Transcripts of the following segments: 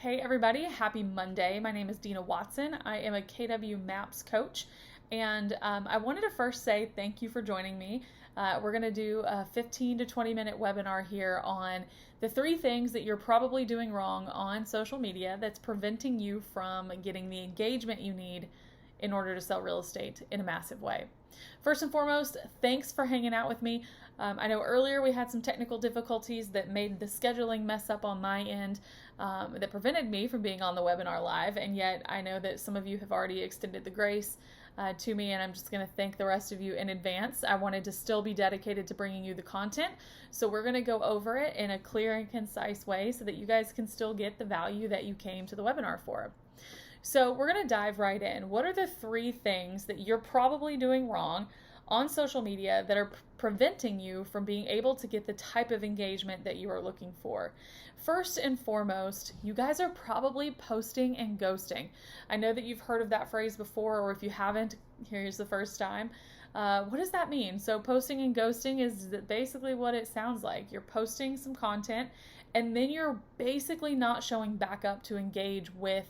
Hey everybody, happy Monday. My name is Deana Watson. I am a KW Maps coach, and I wanted to first say thank you for joining me. We're going to do a 15 to 20 minute webinar here on the 3 things that you're probably doing wrong on social media that's preventing you from getting the engagement you need in order to sell real estate in a massive way. First and foremost, thanks for hanging out with me. I know earlier we had some technical difficulties that made the scheduling mess up on my end that prevented me from being on the webinar live, and yet I know that some of you have already extended the grace to me, and I'm just going to thank the rest of you in advance. I wanted to still be dedicated to bringing you the content, so we're going to go over it in a clear and concise way so that you guys can still get the value that you came to the webinar for. So we're going to dive right in. What are the 3 things that you're probably doing wrong on social media that are preventing you from being able to get the type of engagement that you are looking for? First and foremost, you guys are probably posting and ghosting. I know that you've heard of that phrase before, or if you haven't, here's the first time. What does that mean? So posting and ghosting is basically what it sounds like. You're posting some content and then you're basically not showing back up to engage with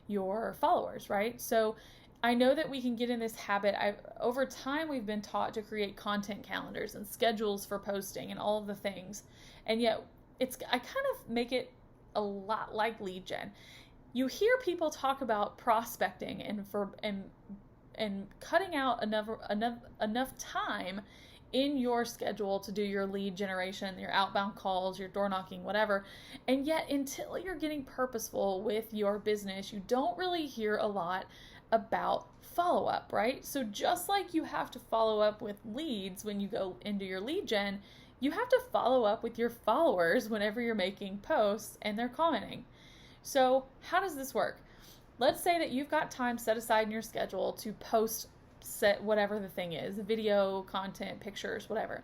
your followers, right? So I know that we can get in this habit. Over time, we've been taught to create content calendars and schedules for posting and all of the things. And yet I kind of make it a lot like lead gen. You hear people talk about prospecting and cutting out enough time in your schedule to do your lead generation, your outbound calls, your door knocking, whatever. And yet until you're getting purposeful with your business, you don't really hear a lot about follow-up, right? So just like you have to follow up with leads when you go into your lead gen, you have to follow up with your followers whenever you're making posts and they're commenting. So how does this work? Let's say that you've got time set aside in your schedule to post set whatever the thing is, video, content, pictures, whatever.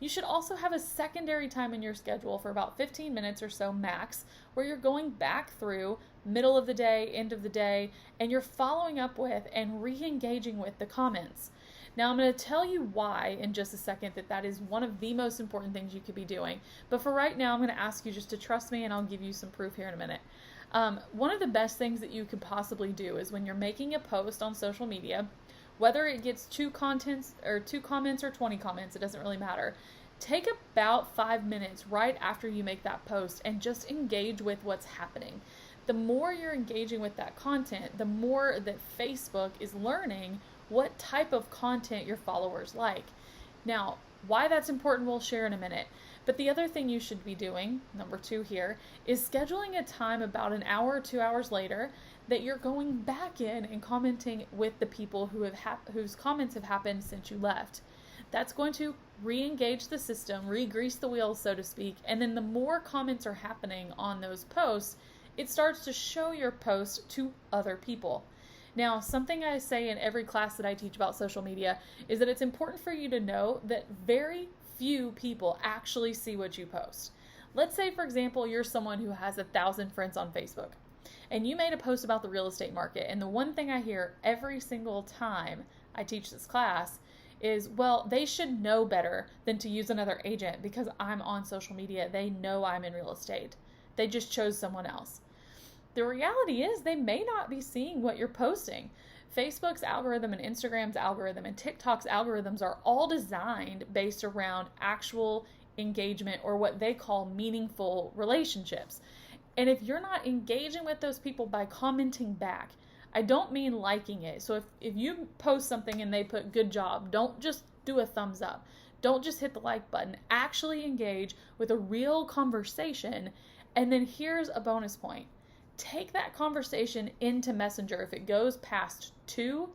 You should also have a secondary time in your schedule for about 15 minutes or so max, where you're going back through middle of the day, end of the day, and you're following up with and re-engaging with the comments. Now I'm going to tell you why in just a second that is one of the most important things you could be doing. But for right now, I'm going to ask you just to trust me and I'll give you some proof here in a minute. One of the best things that you could possibly do is when you're making a post on social media, whether it gets 2 comments or 20 comments, it doesn't really matter. Take about 5 minutes right after you make that post and just engage with what's happening. The more you're engaging with that content, the more that Facebook is learning what type of content your followers like. Now, why that's important we'll share in a minute. But the other thing you should be doing, number 2 here, is scheduling a time about an hour or 2 hours later that you're going back in and commenting with the people whose comments have happened since you left. That's going to re-engage the system, re-grease the wheels, so to speak, and then the more comments are happening on those posts, it starts to show your post to other people. Now, something I say in every class that I teach about social media is that it's important for you to know that very few people actually see what you post. Let's say, for example, you're someone who has 1,000 friends on Facebook, and you made a post about the real estate market, and the one thing I hear every single time I teach this class is, well, they should know better than to use another agent because I'm on social media. They know I'm in real estate. They just chose someone else. The reality is they may not be seeing what you're posting. Facebook's algorithm and Instagram's algorithm and TikTok's algorithms are all designed based around actual engagement, or what they call meaningful relationships. And if you're not engaging with those people by commenting back, I don't mean liking it. So if you post something and they put good job, don't just do a thumbs up. Don't just hit the like button. Actually engage with a real conversation. And then here's a bonus point. Take that conversation into Messenger if it goes past 2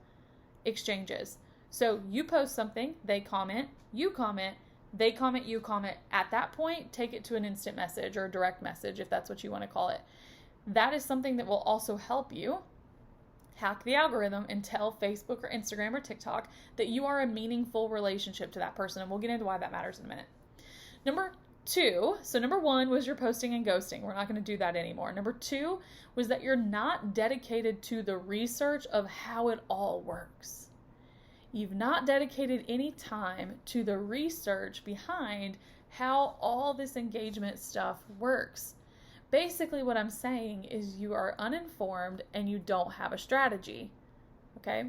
exchanges. So you post something, they comment, you comment, they comment, you comment. At that point, take it to an instant message or a direct message, if that's what you want to call it. That is something that will also help you hack the algorithm and tell Facebook or Instagram or TikTok that you are a meaningful relationship to that person. And we'll get into why that matters in a minute. Number 2, so number 1 was your posting and ghosting. We're not going to do that anymore. Number 2 was that you're not dedicated to the research of how it all works. You've not dedicated any time to the research behind how all this engagement stuff works. Basically, what I'm saying is you are uninformed and you don't have a strategy. Okay?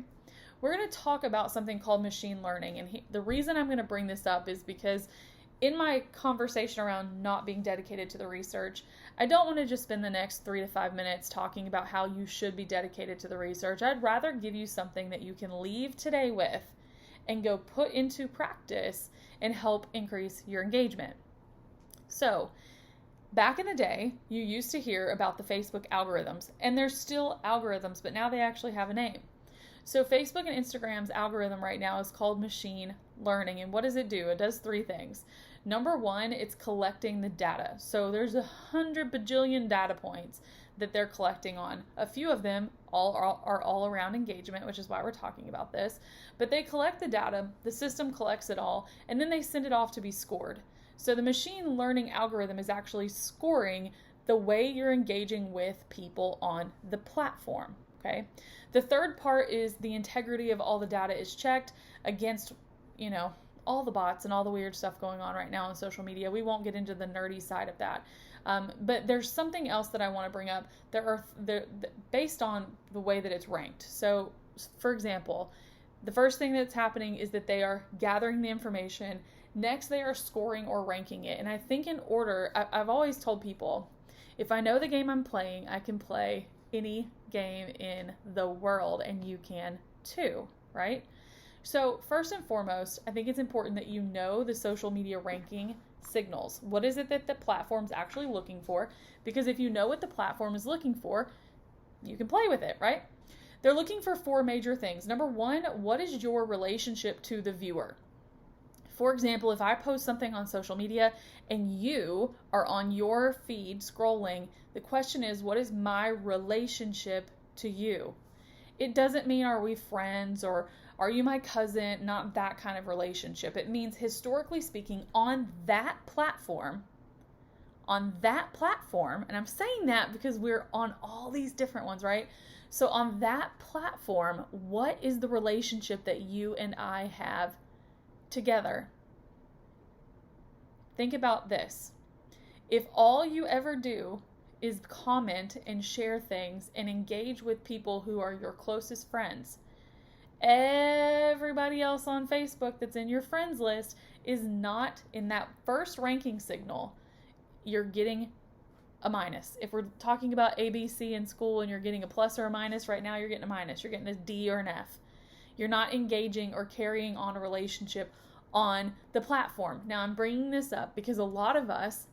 We're going to talk about something called machine learning. And the reason I'm going to bring this up is because in my conversation around not being dedicated to the research, I don't want to just spend the next 3 to 5 minutes talking about how you should be dedicated to the research. I'd rather give you something that you can leave today with and go put into practice and help increase your engagement. So, back in the day, you used to hear about the Facebook algorithms, and there's still algorithms, but now they actually have a name. So Facebook and Instagram's algorithm right now is called machine learning. And what does it do? It does 3 things. Number 1, it's collecting the data. So there's 100 bajillion data points that they're collecting on. A few of them are all around engagement, which is why we're talking about this. But they collect the data, the system collects it all, and then they send it off to be scored. So the machine learning algorithm is actually scoring the way you're engaging with people on the platform. Okay. The third part is the integrity of all the data is checked against, all the bots and all the weird stuff going on right now on social media. We won't get into the nerdy side of that. But there's something else that I want to bring up. Based on the way that it's ranked. So, for example, the first thing that's happening is that they are gathering the information. Next, they are scoring or ranking it. And I think in order, I've always told people, if I know the game I'm playing, I can play any game in the world, and you can too, right? So first and foremost, I think it's important that you know the social media ranking signals. What is it that the platform's actually looking for? Because if you know what the platform is looking for, you can play with it, right? They're looking for 4 major things. Number 1, what is your relationship to the viewer? For example, if I post something on social media and you are on your feed scrolling, the question is, what is my relationship to you? It doesn't mean are we friends or are you my cousin? Not that kind of relationship. It means, historically speaking, on that platform, and I'm saying that because we're on all these different ones, right? So on that platform, what is the relationship that you and I have together? Think about this. If all you ever do is comment and share things and engage with people who are your closest friends, everybody else on Facebook that's in your friends list is not in that first ranking signal. You're getting a minus. If we're talking about ABC in school and you're getting a plus or a minus, right now you're getting a minus. You're getting a D or an F. You're not engaging or carrying on a relationship on the platform. Now, I'm bringing this up because a lot of us,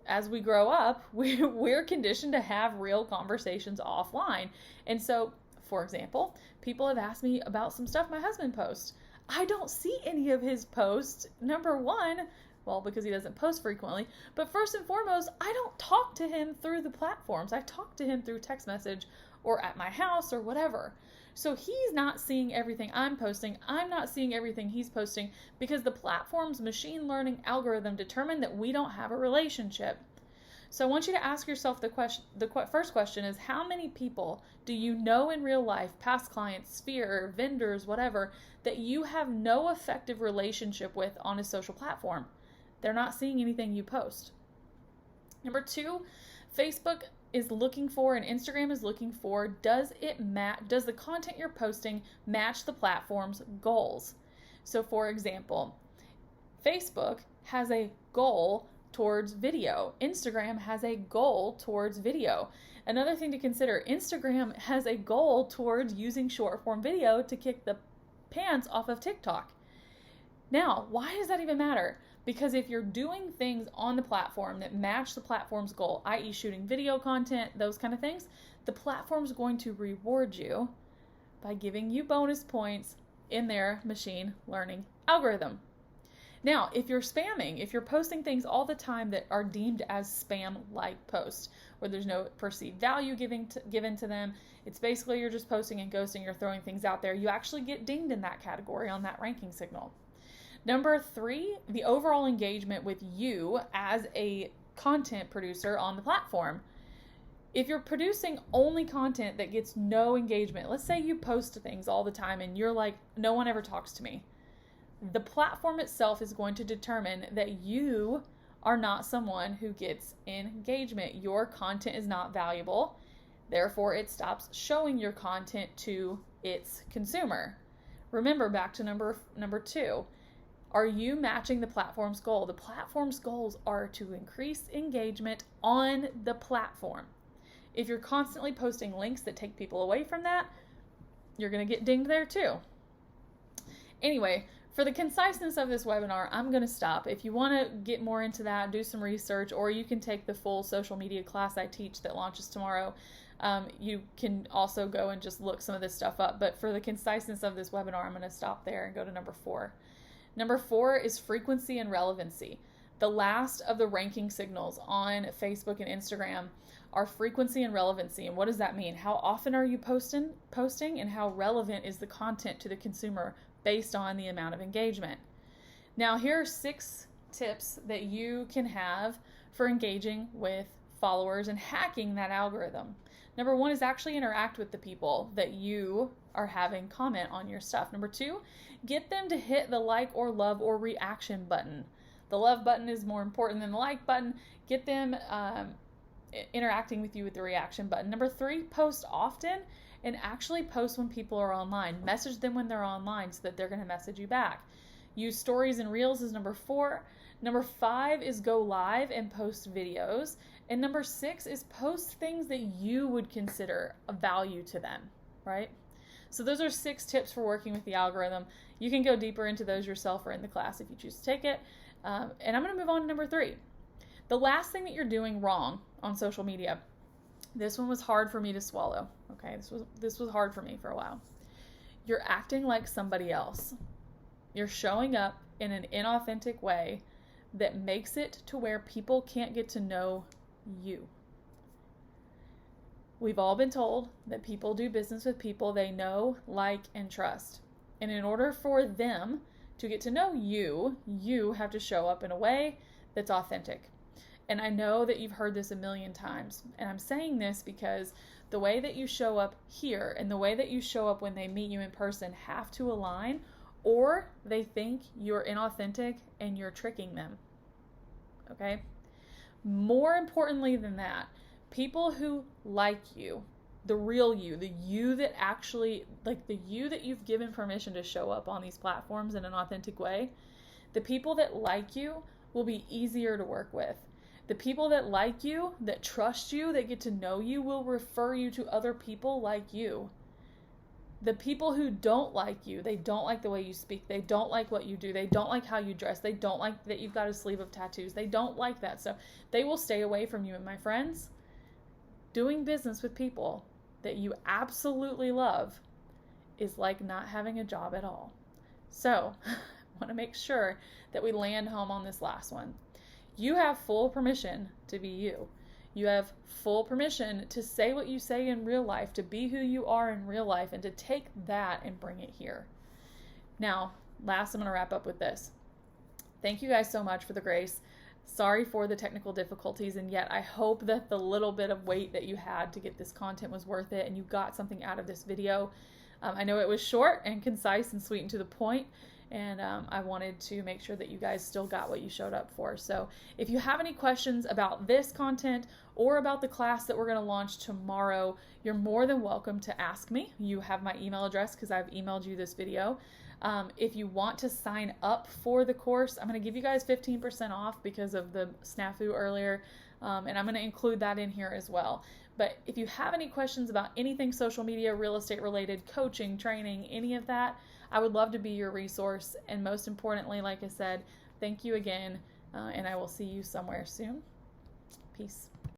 as we grow up, we're conditioned to have real conversations offline. And so, for example, people have asked me about some stuff my husband posts. I don't see any of his posts. Number 1, well, because he doesn't post frequently. But first and foremost, I don't talk to him through the platforms. I talk to him through text message or at my house or whatever. So he's not seeing everything I'm posting. I'm not seeing everything he's posting because the platform's machine learning algorithm determined that we don't have a relationship. So I want you to ask yourself the first question is, how many people do you know in real life, past clients, sphere, vendors, whatever, that you have no effective relationship with on a social platform? They're not seeing anything you post. Number 2, Facebook is looking for and Instagram is looking for, does the content you're posting match the platform's goals? So for example, Facebook has a goal towards video. Instagram has a goal towards video. Another thing to consider, Instagram has a goal towards using short form video to kick the pants off of TikTok. Now, why does that even matter? Because if you're doing things on the platform that match the platform's goal, i.e. shooting video content, those kind of things, the platform's going to reward you by giving you bonus points in their machine learning algorithm. Now, if you're spamming, if you're posting things all the time that are deemed as spam-like posts, where there's no perceived value given to them, it's basically you're just posting and ghosting, you're throwing things out there, you actually get dinged in that category on that ranking signal. Number 3, the overall engagement with you as a content producer on the platform. If you're producing only content that gets no engagement, let's say you post things all the time and you're like, no one ever talks to me. The platform itself is going to determine that you are not someone who gets engagement. Your content is not valuable. Therefore, it stops showing your content to its consumer. Remember, back to number 2. Are you matching the platform's goal? The platform's goals are to increase engagement on the platform. If you're constantly posting links that take people away from that, you're going to get dinged there too. Anyway, for the conciseness of this webinar, I'm going to stop. If you want to get more into that, do some research, or you can take the full social media class I teach that launches tomorrow. You can also go and just look some of this stuff up. But for the conciseness of this webinar, I'm going to stop there and go to number 4. Number 4 is frequency and relevancy. The last of the ranking signals on Facebook and Instagram are frequency and relevancy. And what does that mean? How often are you posting, and how relevant is the content to the consumer based on the amount of engagement? Now, here are 6 tips that you can have for engaging with followers and hacking that algorithm. Number 1 is actually interact with the people that you are having comment on your stuff. Number 2, get them to hit the like or love or reaction button. The love button is more important than the like button. Get them interacting with you with the reaction button. Number 3, post often and actually post when people are online. Message them when they're online so that they're going to message you back. Use stories and reels is number 4. Number 5 is go live and post videos. And number 6 is post things that you would consider a value to them, right? So those are 6 tips for working with the algorithm. You can go deeper into those yourself or in the class if you choose to take it. And I'm going to move on to number 3. The last thing that you're doing wrong on social media. This one was hard for me to swallow. Okay, this was hard for me for a while. You're acting like somebody else. You're showing up in an inauthentic way that makes it to where people can't get to know you. We've all been told that people do business with people they know, like, and trust. And in order for them to get to know you, you have to show up in a way that's authentic. And I know that you've heard this a million times. And I'm saying this because the way that you show up here and the way that you show up when they meet you in person have to align, or they think you're inauthentic and you're tricking them. Okay? More importantly than that, people who like you, the real you, the you that actually, like the you that you've given permission to show up on these platforms in an authentic way, the people that like you will be easier to work with. The people that like you, that trust you, that get to know you, will refer you to other people like you. The people who don't like you, they don't like the way you speak, they don't like what you do, they don't like how you dress, they don't like that you've got a sleeve of tattoos, they don't like that stuff. They will stay away from you. And my friends, doing business with people that you absolutely love is like not having a job at all. So I want to make sure that we land home on this last one. You have full permission to be you. You have full permission to say what you say in real life, to be who you are in real life, and to take that and bring it here. Now, last, I'm going to wrap up with this. Thank you guys so much for the grace. Sorry for the technical difficulties, and yet I hope that the little bit of wait that you had to get this content was worth it and you got something out of this video. I know it was short and concise and sweet and to the point, and I wanted to make sure that you guys still got what you showed up for. So if you have any questions about this content or about the class that we're going to launch tomorrow, you're more than welcome to ask me. You have my email address because I've emailed you this video. If you want to sign up for the course, I'm going to give you guys 15% off because of the snafu earlier, and I'm going to include that in here as well. But if you have any questions about anything social media, real estate related, coaching, training, any of that, I would love to be your resource. And most importantly, like I said, thank you again, and I will see you somewhere soon. Peace.